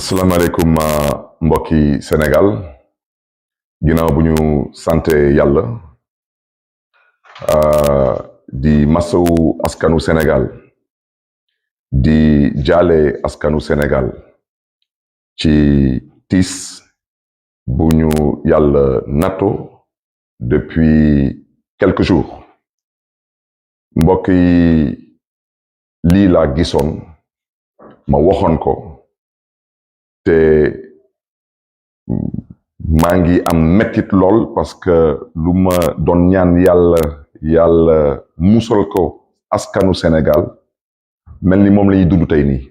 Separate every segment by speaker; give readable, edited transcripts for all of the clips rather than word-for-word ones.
Speaker 1: asalaamaaleykum mbokki Sénégal ginnaaw bu ñu sante yàlla di masawu askanu Sénégal di jaale askanu Sénégal ci tiis bu ñu yàlla natto depuis quelques jours mbokk yi lii laa gisoon ma waxoon ko te maa ngi am mettit lool parce que lu ma doon ñaan yàlla musal ko askanu Sénégal mel ni moom la ñuy dund tey nii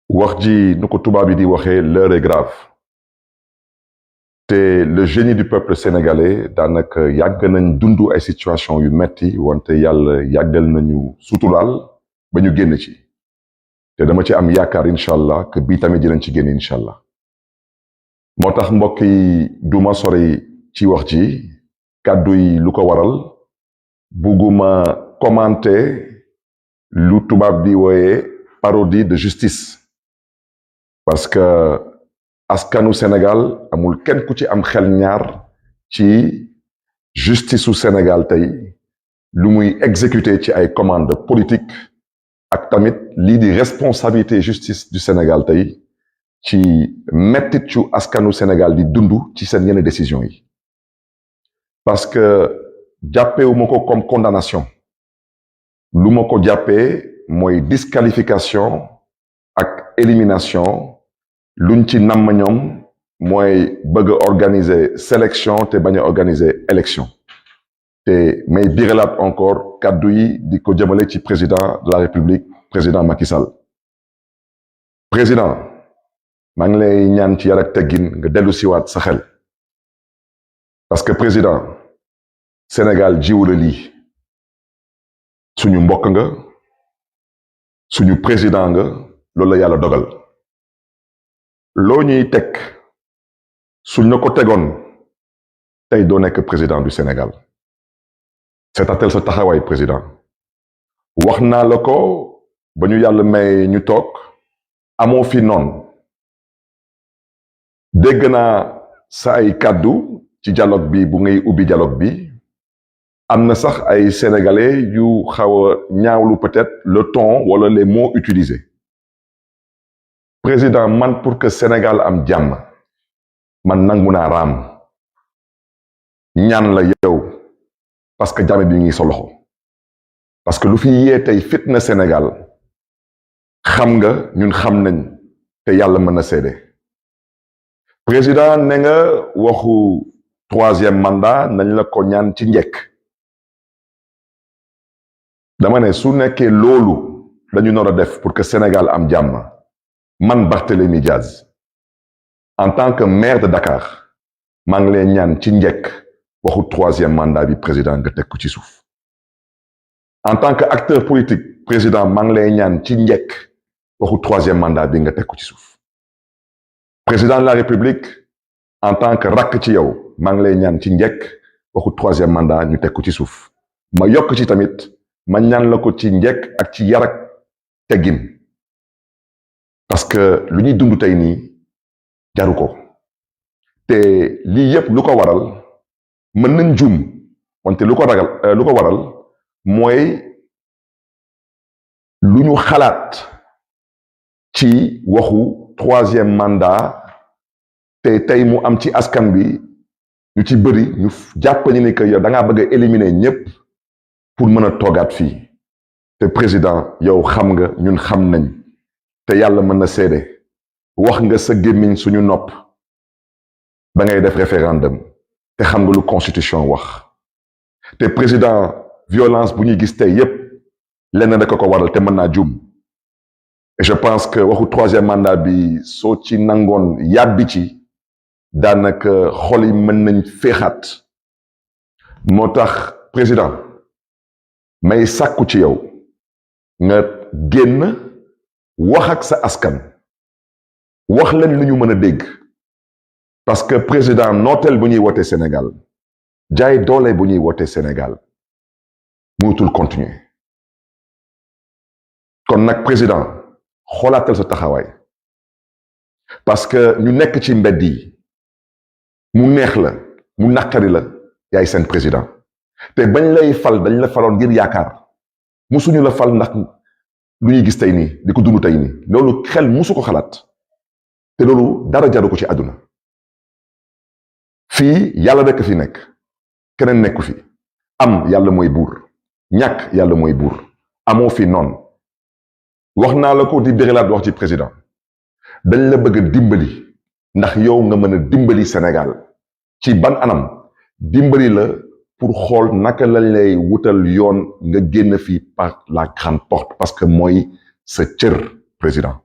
Speaker 1: wax ji nu ko tubaab yi di waxee l'heure est grave te le génie du peuple sénégalais daanaka yàgg nañ dund ay situation yu metti wante yàlla yàggal nañu suturaal ba ñu génn ci te dama ci am yaakaar incha allah que bii tamit dinañ ci génn incha allah moo tax mbokk yi duma sori ci wax ji kàddu yi lu ko waral bugguma commenter lu tubaab di wooye parodie de justice parce que askanu Sénégal amul kenn ku ci am xel ñaar ci justice su Sénégal tey lu muy exécuter ci ay commandes politiques ak tamit lii di responsabilité justice du Sénégal tey ci mettit cu askanu Sénégal di dund ci seen yenn décision yi parce que jàppewuma ko comme condamnation lu ma ko jàppee mooy disqualification ak élimination luñ ci namm ñoom mooy bëgg a organiser sélection te bañ a organiser élection te may biralaat encore kàddu yi di ko jëmale ci président de la République président Macky Sall président maa ngi lay ñaan ci yar ak teggin nga dellu siwaat sa xel parce que président Sénégal jiwu la lii suñu mbokk nga suñu président nga loolu la yàlla dogal loo ñuy teg suñ na ko tegoon tey doo nekk président du Sénégal seetatel sa taxawaay président wax naa la ko ba ñu yàlla may ñu toog amoo fi noonu dégg naa sa ay kàddu ci dialogue bi bu ngay ubbi dialogue bi am na sax ay sénégalais yu xaw a ñaawlu peut-être le ton wala les mots utilisés président man pour que Sénégal am jàmm man nangu naa raam ñaan la yow parce que jàmm bi ngi sa loxo parce que lu fi yee tey fitna Sénégal xam nga ñun xam nañ te yàlla mën na seede président ne nga waxu troisième mandat nañ la ko ñaan ci njëkk dama ne su nekkee loolu dañu nar a def pour que Sénégal am jàmm man Barthélémy Diaz en tant que maire de Dakar maa ngi lay ñaan ci njëkk waxu troisième mandat bi président nga teg ko ci suuf en tant que acteur politique président maa ngi lay ñaan ci njëkk waxu troisième mandat bi nga teg ko ci suuf président de la République en tant que rakk ci yow maa ngi lay ñaan ci njëkk waxu troisième mandat ñu teg ko ci suuf ma yokk ci tamit ma ñaan la ko ci njëkk ak ci yar ak teggin parce que lu ñuy dund tey nii jaru ko te lii yépp lu ko waral mën nañ juum wante lu ko waral mooy lu ñu xalaat ci waxu troisième mandat te tey mu am ci askan bi ñu ci bëri ñu jàpp ni que yow da ngaa bëgg a éliminer ñépp pour mën a toogaat fii te président yow xam nga ñun xam nañ te yàlla mën na seede wax nga sa gémmiñ suñu nopp da ngay def référendum te xam nga lu constitution wax te président violence bu ñuy gis tey yépp lenn rek ko waral te mën naa juum et je pense que waxu troisième mandat bi soo ci nangoon yàbbi ci daanaka xol yi mën nañ féexaat moo tax président may sàkku ci yow nga génn wax ak sa askan wax leen lu ñu mën a dégg parce que président nooteel bu ñuy wootee Sénégal jaay doole bu ñuy wootee Sénégal mënatul continuer kon nag président xoolaatal sa taxawaay parce que ñu nekk ci mbedd yi mu neex la mu naqari la yaay seen président te bañ lay fal dañ la faloon ngir yaakaar musuñu la fal ndax lu ñuy gis tey nii di ko dund tey nii loolu xel musu ko xalaat te loolu dara jaru ko ci àdduna fii yàlla rekk fi nekk keneen nekku fi am yàlla mooy buur ñàkk yàlla mooy buur amoo fi noonu wax naa la ko di bérilaat wax ci président dañ la bëgg a dimbali ndax yow nga mën a dimbali Sénégal ci ban anam dimbali la pour xool naka lañ lay wutal yoon nga génn fii par la grande porte parce que mooy sa cër président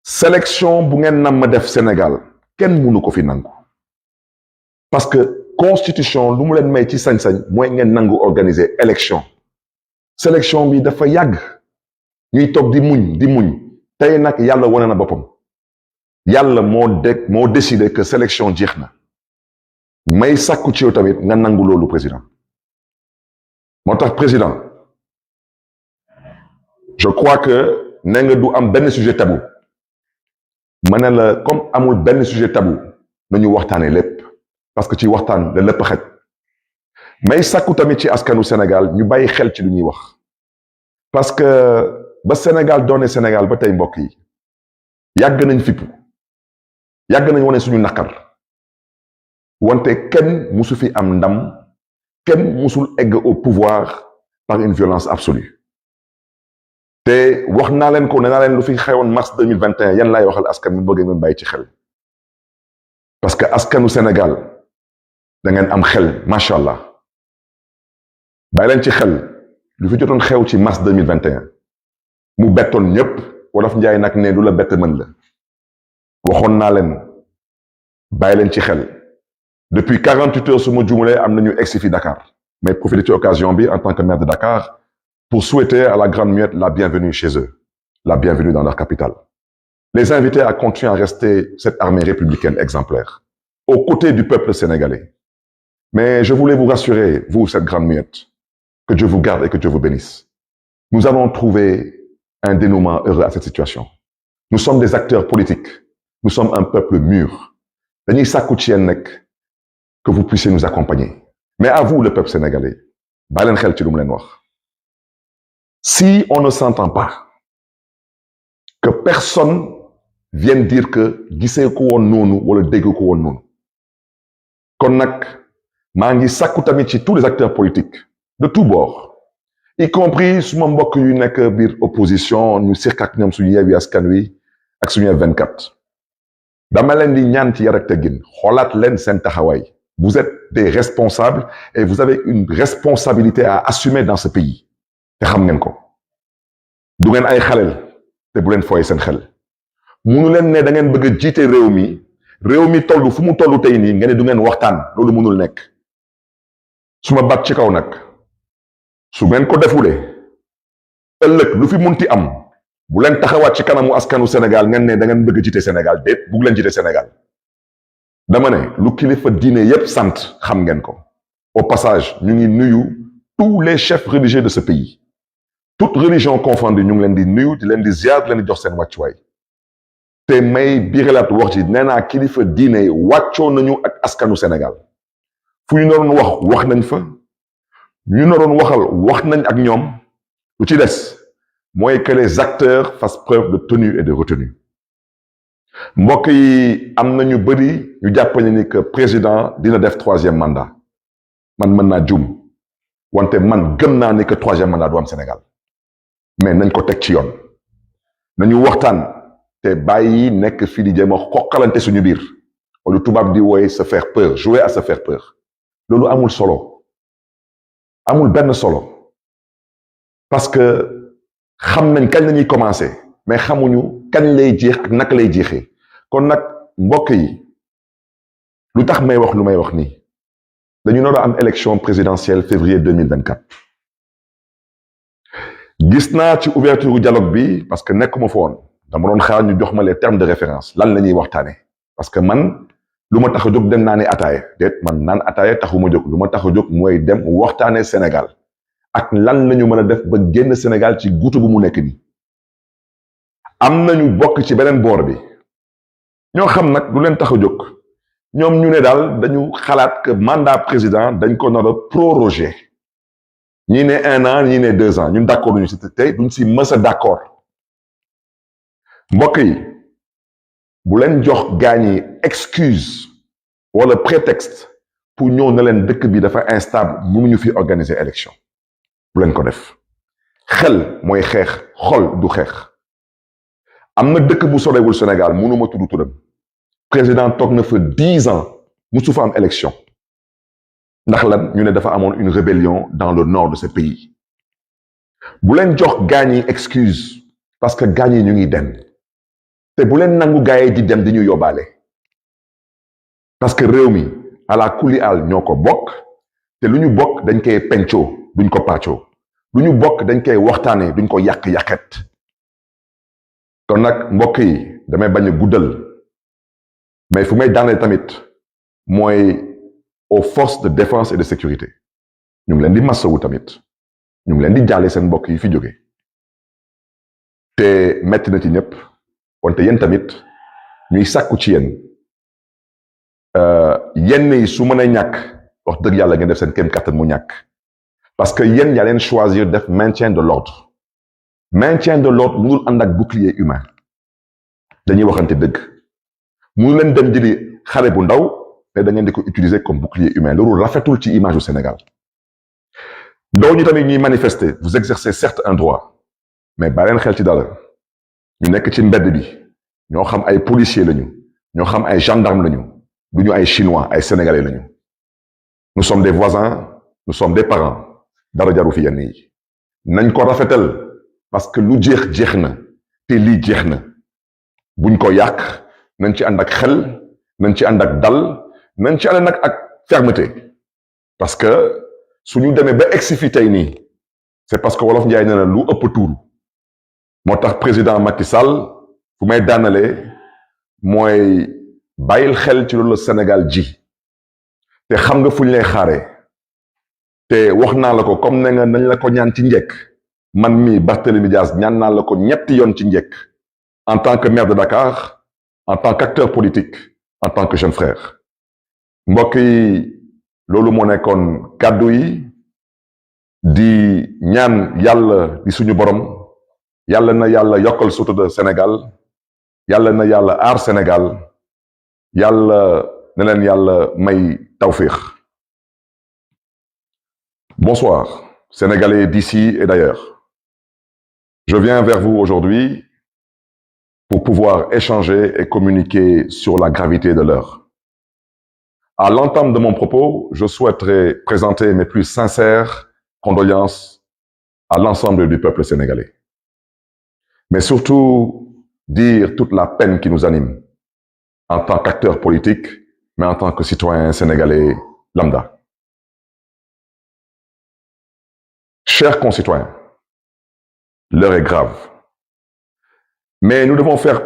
Speaker 1: sélection bu ngeen nam ma def Sénégal kenn mënu ko fi nangu parce que constitution lu mu leen may ci sañ-sañ mooy ngeen nangu organiser élection sélection bi dafa yàgg ñuy toog di muñ tey nag yàlla wane na boppam yàlla moo décidé que sélection jeex na may sàkku ci yow tamit nga nangu loolu président moo tax président je crois que ne nga du am benn sujet tabou ma ne la comme amul benn sujet tabou nañu waxtaane lépp parce que ci waxtaan la lépp xej may sàkku tamit ci askanu Sénégal ñu bàyyi xel ci lu ñuy wax parce que ba Sénégal doone Sénégal ba tey mbokk yi yàgg nañ fippu yàgg nañ wane suñu naqar wante kenn musu fi am ndam kenn musul egg au pouvoir par une violence absolue te wax naa leen ko ne naa leen lu fi xewoon mars 2021 yan laay waxal askan mi bëgg ngeen bàyyi ci xel parce que askanu Sénégal da ngeen am xel macha allah bàyyi leen ci xel lu fi jotoon xew ci mars 2021 mu bettoon ñépp wolof njaay nag ne lu la bett mën la waxoon naa leen bàyyi leen ci xel depuis 48 heures su ma juumalee am nañu egsi fi Dakar mais profiter ci occasion bi en tant que maire de Dakar pour souhaiter à la Grande Muette la bienvenue chez eux, la bienvenue dans leur capitale. Les inviter à continuer à rester cette armée républicaine exemplaire, aux côtés du peuple sénégalais. Mais je voulais vous rassurer, vous, cette Grande Muette, que Dieu vous garde et que Dieu vous bénisse. Nous allons trouver un dénouement heureux à cette situation. Nous sommes des acteurs politiques. Nous sommes un peuple mûr. Dañuy sàkku ci yéen nag que vous puissiez nous accompagner. Mais à vous, le peuple sénégalais, bàyyi leen xel ci lu mu leen wax. Si on ne s'entend pas, que personne vienne dire que gisee ko woon noonu wala dégg ko woon noonu kon nag maa ngi sàkku tamit ci tous les acteurs politiques de tous bords y compris suma mbokk yu nekk biir opposition ñu seq ak ñoom suñu Yewwi Askan Wi ak suñu F24 dama leen di ñaan ci yar ak teggin xoolaat leen seen taxawaay vous êtes des responsables et vous avez une responsabilité à assumer dans ce pays te xam ngeen ko du ngeen ay xaleel te bu leen fooye seen xel munu leen ne da ngeen bëgg a jiite réew mi toll fu mu toll tey nii ngeen ne du ngeen waxtaan loolu mënul nekk su ma baat ci kaw nag su ngeen ko defulee ëllëg lu fi munti am bu leen taxawaat ci kanamu askanu Sénégal ngeen ne da ngeen bëgg a jiite Sénégal déet bugg leen jiite Sénégal dama ne lu kilifa diine yépp sant xam ngeen ko au passage ñu ngi nuyu tous les chefs religieux de ce pays toute religion confondue ñu ngi leen di nuyu di leen di ziar di leen di jox seen wàccuwaay te may biiralaat wax ci nee naa kilifa diine yi wàccoo nañu ak askanu Sénégal fu ñu naroon wax nañ fa ñu naroon wax nañ ak ñoom lu ci des mooy que les acteurs fassent preuve de tenue et de retenue mbokk yi am na ñu bëri ñu jàppale ni que président dina def 3e mandat man mën naa juum wante man gëm naa ni que 3e mandat du am Sénégal mais nañ ko teg ci yoon nañu waxtaan te bàyyi nekk fii di jéem a xoqalante suñu biir wala tubaab di wooye se faire peur jouer à se faire peur loolu amul solo amul benn solo parce que xam nañ kañ lañuy commencer mais xamuñu kañ lay jeex ak naka lay jeexee kon nag mbokk yi lu tax may wax lu may wax nii dañu nar a am élection présidentielle février 2024 gis naa ci ouverture du dialogue bi parce que nekkuma fa woon dama doon xaar ñu jox ma les termes de référence lan la ñuy waxtaane parce que man lu ma tax a jóg dem naa ne ataaya déet man naan ataaya taxuma jóg lu ma tax a jóg mooy dem waxtaane Sénégal ak lan la ñu mën a def ba génn Sénégal ci guutu bu mu nekk nii am nañu bokk ci beneen boor bi ñoo xam nag lu leen tax a jóg ñoom ñu ne daal dañu xalaat que mandat président dañ ko nar a proroger ñii ne 1 an ñii ne 2 ans ñun d'accord duñu si tey duñ si mës a d'accord mbokk yi bu leen jox gaañ yi excuse wala prétexte pour ñëw na leen dëkk bi dafa instable mënuñu fi organiser élection bu leen ko def xel mooy xeex xol du xeex am na dëkk bu sorewul Sénégal mënuma tudd turam président toog na fa 10 ans musu fa am élection ndax lan ñu ne dafa amoon une rébellion dans le nord de ce pays bu leen jox gaañ yi excuse parce que gaañ yi ñu ngi dem te bu leen nangu gaa yi di dem di ñu yóbbaale parce que réew mi ala kulli al ñoo ko bokk te lu ñu bokk dañ koy pencoo duñ ko pàccoo lu ñu bokk dañ koy waxtaanee duñ ko yàq-yàqet kon nag mbokk yi damay bañ a guddal mais fu may daanee tamit mooy aux forces de défense et de sécurité ñu ngi leen di massawu tamit ñu ngi leen di jaale seen mbokk yi fi jóge te metti na ci ñëpp wante yéen tamit ñuy sàkku ci yéen yenn yi su mën a ñàkk wax dëgg yàlla ngeen def seen kéem kattan mu ñàkk parce que yéen yaa leen choisir def maintien de l'ordre mënul ànd ak bouclier humain dañuy waxante dëgg mënu leen dem jëli xale bu ndaw mais da ngeen di ko utiliser comme bouclier humain loolu rafetul ci image du Sénégal ndaw ñi tamit ñuy manifester vous exercez certes un droit mais ba leen xel ci dara ñu nekk ci mbedd bi ñoo xam ay policiers lañu ñoo xam ay gendarmes lañu du ñu ay chinois ay sénégalais lañu nous sommes des voisins nous sommes des parents dara jaru fi yenn yi nañ ko rafetal parce que lu jeex na te lii jeex na buñ ko yàq nañ ci ànd ak xel nañ ci ànd ak dal nañ ci ànd nag ak fermeté parce que suñu demee ba egsi fi tey nii c'est parce que wolof njaay nee na lu ëpp tuuru moo tax président Macky Sall fu may daanalee mooy bàyyil xel ci loolu Sénégal ji te xam nga fu ñu lay xaaree te wax naa la ko comme ne nga nañ la ko ñaan ci njëkk man mii Barthélémy Dias ñaan naa la ko ñetti yoon ci njëkk en tant que maire de Dakar en tant qu'acteur politique en tant que jeune frère mbokk yi loolu moo nekkoon kàddu yi di ñaan yàlla di suñu borom yàlla na yàlla yokkal sutura Sénégal yàlla na yàlla aar Sénégal yàlla na leen yàlla may tawfiix. Bonsoir, Sénégalais d'ici et d'ailleurs. Je viens vers vous aujourd'hui pour pouvoir échanger et communiquer sur la gravité de l'heure. À l'entame de mon propos, je souhaiterais présenter mes plus sincères condoléances à l'ensemble du peuple sénégalais. Mais surtout, dire toute la peine qui nous anime en tant qu'acteur politique, mais en tant que citoyen sénégalais lambda. Chers concitoyens, l'heure est grave. Mais nous devons faire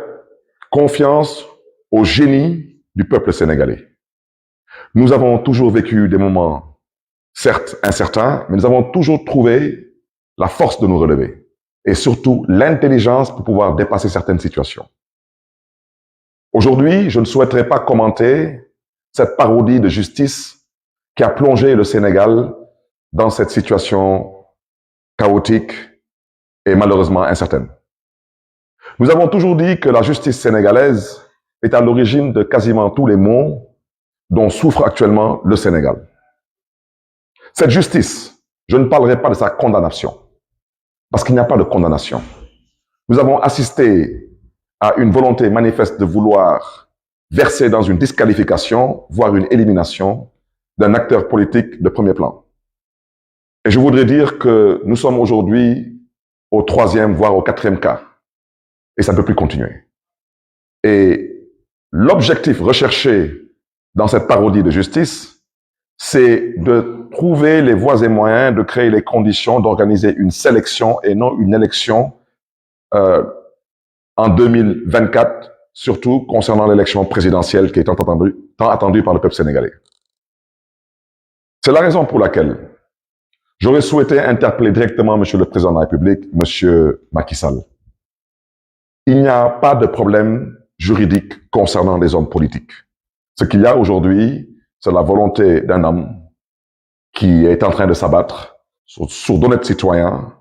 Speaker 1: confiance au génie du peuple sénégalais. Nous avons toujours vécu des moments, certes incertains, mais nous avons toujours trouvé la force de nous relever et surtout l'intelligence pour pouvoir dépasser certaines situations. Aujourd'hui, je ne souhaiterais pas commenter cette parodie de justice qui a plongé le Sénégal dans cette situation chaotique et malheureusement incertaine. Nous avons toujours dit que la justice sénégalaise est à l'origine de quasiment tous les maux dont souffre actuellement le Sénégal. Cette justice, je ne parlerai pas de sa condamnation, parce qu'il n'y a pas de condamnation. Nous avons assisté à une volonté manifeste de vouloir verser dans une disqualification, voire une élimination d'un acteur politique de premier plan. Et je voudrais dire que nous sommes aujourd'hui au 3e, voire au 4e cas. Et ça ne peut plus continuer. Et l'objectif recherché dans cette parodie de justice, c'est de trouver les voies et moyens de créer les conditions d'organiser une sélection et non une élection en 2024, surtout concernant l'élection présidentielle qui est tant attendue par le peuple sénégalais. C'est la raison pour laquelle j'aurais souhaité interpeller directement Monsieur le Président de la République, Monsieur Macky Sall. il n'y a pas de problème juridique concernant les hommes politiques. Ce qu'il y a aujourd'hui, c'est la volonté d'un homme qui est en train de s'abattre sur d'honnêtes citoyens,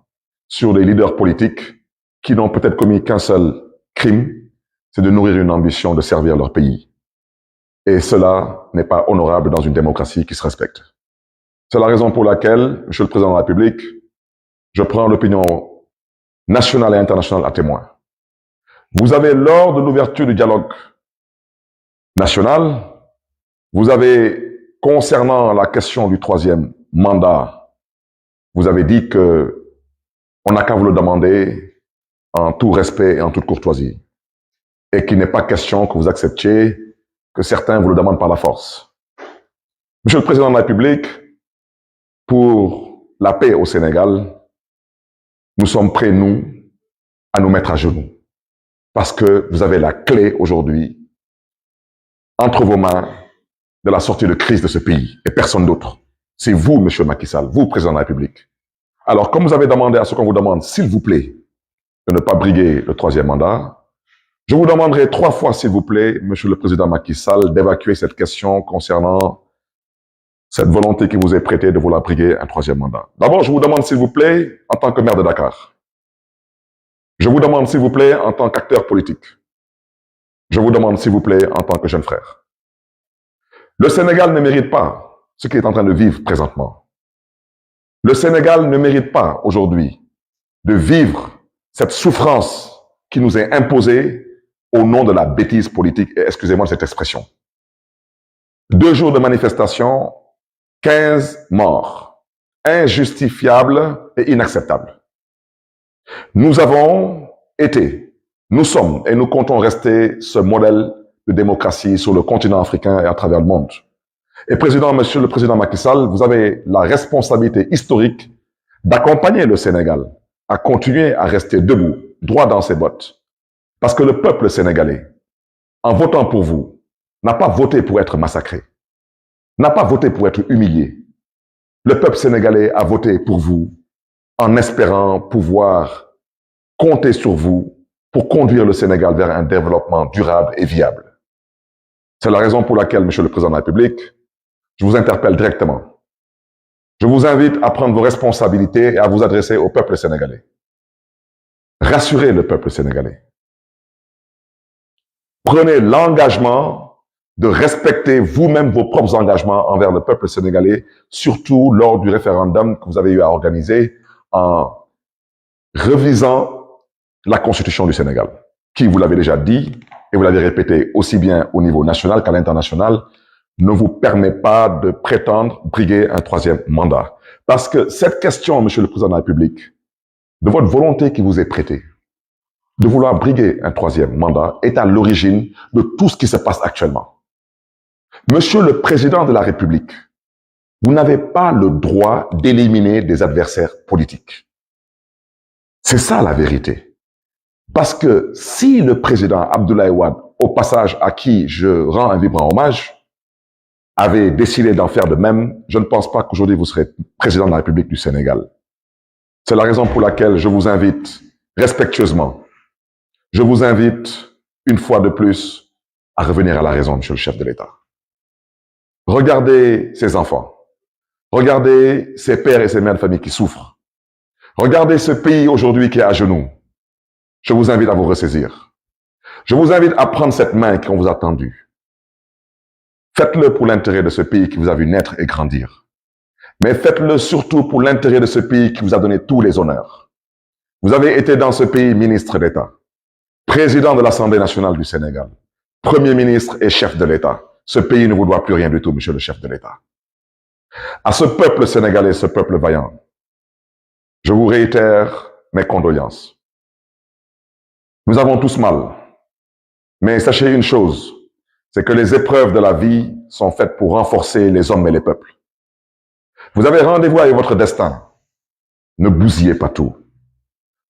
Speaker 1: sur des leaders politiques qui n'ont peut-être commis qu'un seul crime, c'est de nourrir une ambition de servir leur pays. Et cela n'est pas honorable dans une démocratie qui se respecte. C'est la raison pour laquelle, Monsieur le Président de la République, je prends l'opinion nationale et internationale à témoin. Vous avez, lors de l'ouverture du dialogue national, vous avez, concernant la question du troisième mandat, vous avez dit que on n'a qu'à vous le demander en tout respect et en toute courtoisie. Et qu'il n'est pas question que vous acceptiez que certains vous le demandent par la force. Monsieur le Président de la République, pour la paix au Sénégal, nous sommes prêts, nous, à nous mettre à genoux. Parce que vous avez la clé aujourd'hui entre vos mains de la sortie de crise de ce pays et personne d'autre. C'est vous, Monsieur Macky Sall, vous, Président de la République. Alors, comme vous avez demandé à ce qu'on vous demande, s'il vous plaît, de ne pas briguer le troisième mandat, je vous demanderai 3 fois, s'il vous plaît, Monsieur le Président Macky Sall, d'évacuer cette question concernant cette volonté qui vous est prêtée de vouloir briguer un troisième mandat. D'abord, je vous demande, s'il vous plaît, en tant que maire de Dakar, je vous demande, s'il vous plaît, en tant qu'acteur politique, je vous demande, s'il vous plaît, en tant que jeune frère. Le Sénégal ne mérite pas ce qu'il est en train de vivre présentement. Le Sénégal ne mérite pas aujourd'hui de vivre cette souffrance qui nous est imposée au nom de la bêtise politique, et excusez-moi de cette expression. 2 jours de manifestation, 15 morts, injustifiable et inacceptable. Nous avons été, nous sommes et nous comptons rester ce modèle de démocratie sur le continent africain et à travers le monde. Et Monsieur le Président Macky Sall, vous avez la responsabilité historique d'accompagner le Sénégal à continuer à rester debout, droit dans ses bottes. Parce que le peuple sénégalais, en votant pour vous, n'a pas voté pour être massacré, n'a pas voté pour être humilié. Le peuple sénégalais a voté pour vous en espérant pouvoir compter sur vous pour conduire le Sénégal vers un développement durable et viable. C'est la raison pour laquelle, Monsieur le Président de la République, je vous interpelle directement. Je vous invite à prendre vos responsabilités et à vous adresser au peuple sénégalais. Rassurez le peuple sénégalais. Prenez l'engagement de respecter vous-même vos propres engagements envers le peuple sénégalais, surtout lors du référendum que vous avez eu à organiser en revisant la Constitution du Sénégal, qui, vous l'avez déjà dit, et vous l'avez répété aussi bien au niveau national qu'à l'international, ne vous permet pas de prétendre briguer un troisième mandat. Parce que cette question, Monsieur le Président de la République, de votre volonté qui vous est prêtée, de vouloir briguer un troisième mandat, est à l'origine de tout ce qui se passe actuellement. Monsieur le Président de la République, vous n'avez pas le droit d'éliminer des adversaires politiques. C'est ça la vérité. Parce que si le président Abdoulaye Wade, au passage à qui je rends un vibrant hommage, avait décidé d'en faire de même, je ne pense pas qu'aujourd'hui vous serez président de la République du Sénégal. C'est la raison pour laquelle je vous invite respectueusement, je vous invite une fois de plus à revenir à la raison, Monsieur le chef de l'État. Regardez ces enfants, regardez ces pères et ces mères de famille qui souffrent, regardez ce pays aujourd'hui qui est à genoux. Je vous invite à vous ressaisir. Je vous invite à prendre cette main qu'on vous a tendue. Faites-le pour l'intérêt de ce pays qui vous a vu naître et grandir. Mais faites-le surtout pour l'intérêt de ce pays qui vous a donné tous les honneurs. Vous avez été dans ce pays ministre d'État, président de l'Assemblée nationale du Sénégal, premier ministre et chef de l'État. Ce pays ne vous doit plus rien du tout, Monsieur le chef de l'État. À ce peuple sénégalais, ce peuple vaillant, je vous réitère mes condoléances. Nous avons tous mal. Mais sachez une chose, c'est que les épreuves de la vie sont faites pour renforcer les hommes et les peuples. Vous avez rendez-vous avec votre destin. Ne bousillez pas tout.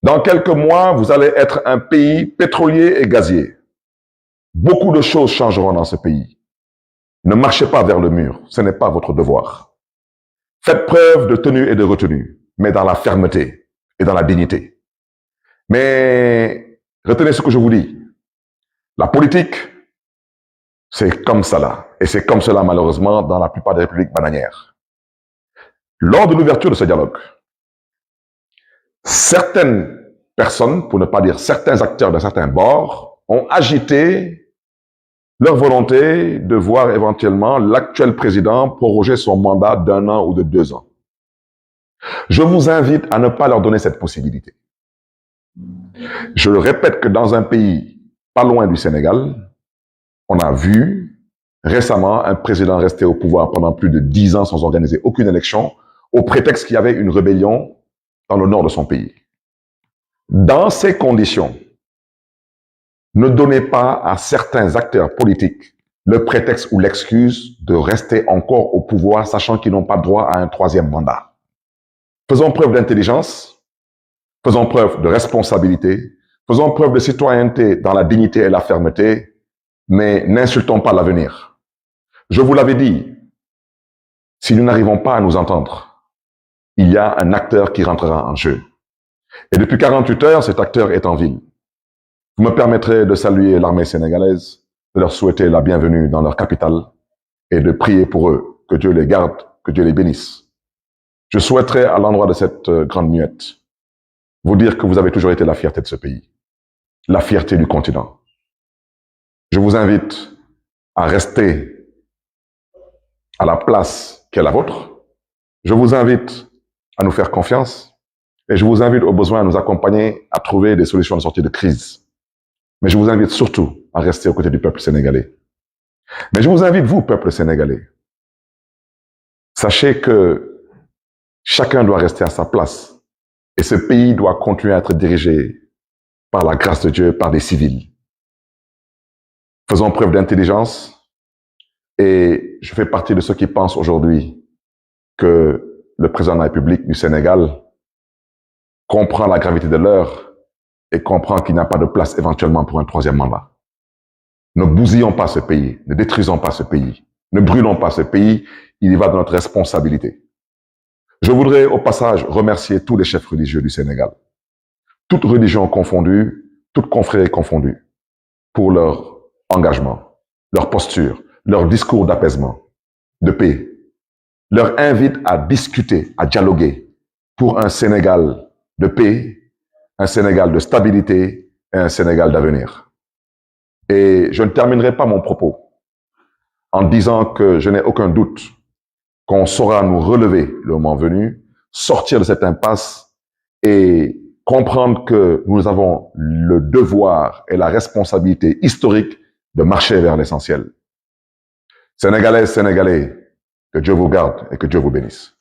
Speaker 1: Dans quelques mois, vous allez être un pays pétrolier et gazier. Beaucoup de choses changeront dans ce pays. Ne marchez pas vers le mur, ce n'est pas votre devoir. Faites preuve de tenue et de retenue, mais dans la fermeté et dans la dignité. Mais Retenez ce que je vous dis. La politique, c'est comme ça là. Et c'est comme cela, malheureusement, dans la plupart des républiques bananières. Lors de l'ouverture de ce dialogue, certaines personnes, pour ne pas dire certains acteurs de certains bords, ont agité leur volonté de voir éventuellement l'actuel président proroger son mandat d'1 an ou de 2 ans. Je vous invite à ne pas leur donner cette possibilité. Je le répète que dans un pays pas loin du Sénégal, on a vu récemment un président rester au pouvoir pendant plus de 10 ans sans organiser aucune élection, au prétexte qu'il y avait une rébellion dans le nord de son pays. Dans ces conditions, ne donnez pas à certains acteurs politiques le prétexte ou l'excuse de rester encore au pouvoir, sachant qu'ils n'ont pas droit à un 3e mandat. Faisons preuve d'intelligence, faisons preuve de responsabilité, faisons preuve de citoyenneté dans la dignité et la fermeté, mais n'insultons pas l'avenir. Je vous l'avais dit, si nous n'arrivons pas à nous entendre, il y a un acteur qui rentrera en jeu. Et depuis 48 heures, cet acteur est en ville. Vous me permettrez de saluer l'armée sénégalaise, de leur souhaiter la bienvenue dans leur capitale et de prier pour eux, que Dieu les garde, que Dieu les bénisse. Je souhaiterais, à l'endroit de cette grande muette, vous dire que vous avez toujours été la fierté de ce pays, la fierté du continent. Je vous invite à rester à la place qui est la vôtre. Je vous invite à nous faire confiance et je vous invite au besoin à nous accompagner à trouver des solutions de sortie de crise. Mais je vous invite surtout à rester aux côtés du peuple sénégalais. Mais je vous invite, vous, peuple sénégalais, sachez que chacun doit rester à sa place et ce pays doit continuer à être dirigé par la grâce de Dieu, par des civils. Faisons preuve d'intelligence et je fais partie de ceux qui pensent aujourd'hui que le président de la République du Sénégal comprend la gravité de l'heure et comprend qu'il n'y a pas de place éventuellement pour un 3e mandat. Ne bousillons pas ce pays, ne détruisons pas ce pays, ne brûlons pas ce pays, il y va de notre responsabilité. Je voudrais au passage remercier tous les chefs religieux du Sénégal, toutes religions confondues, toutes confréries confondues, pour leur engagement, leur posture, leur discours d'apaisement, de paix, leur invite à discuter, à dialoguer pour un Sénégal de paix, un Sénégal de stabilité et un Sénégal d'avenir. Et je ne terminerai pas mon propos en disant que je n'ai aucun doute qu'on saura nous relever le moment venu, sortir de cette impasse et comprendre que nous avons le devoir et la responsabilité historique de marcher vers l'essentiel. Sénégalaises, Sénégalais, que Dieu vous garde et que Dieu vous bénisse.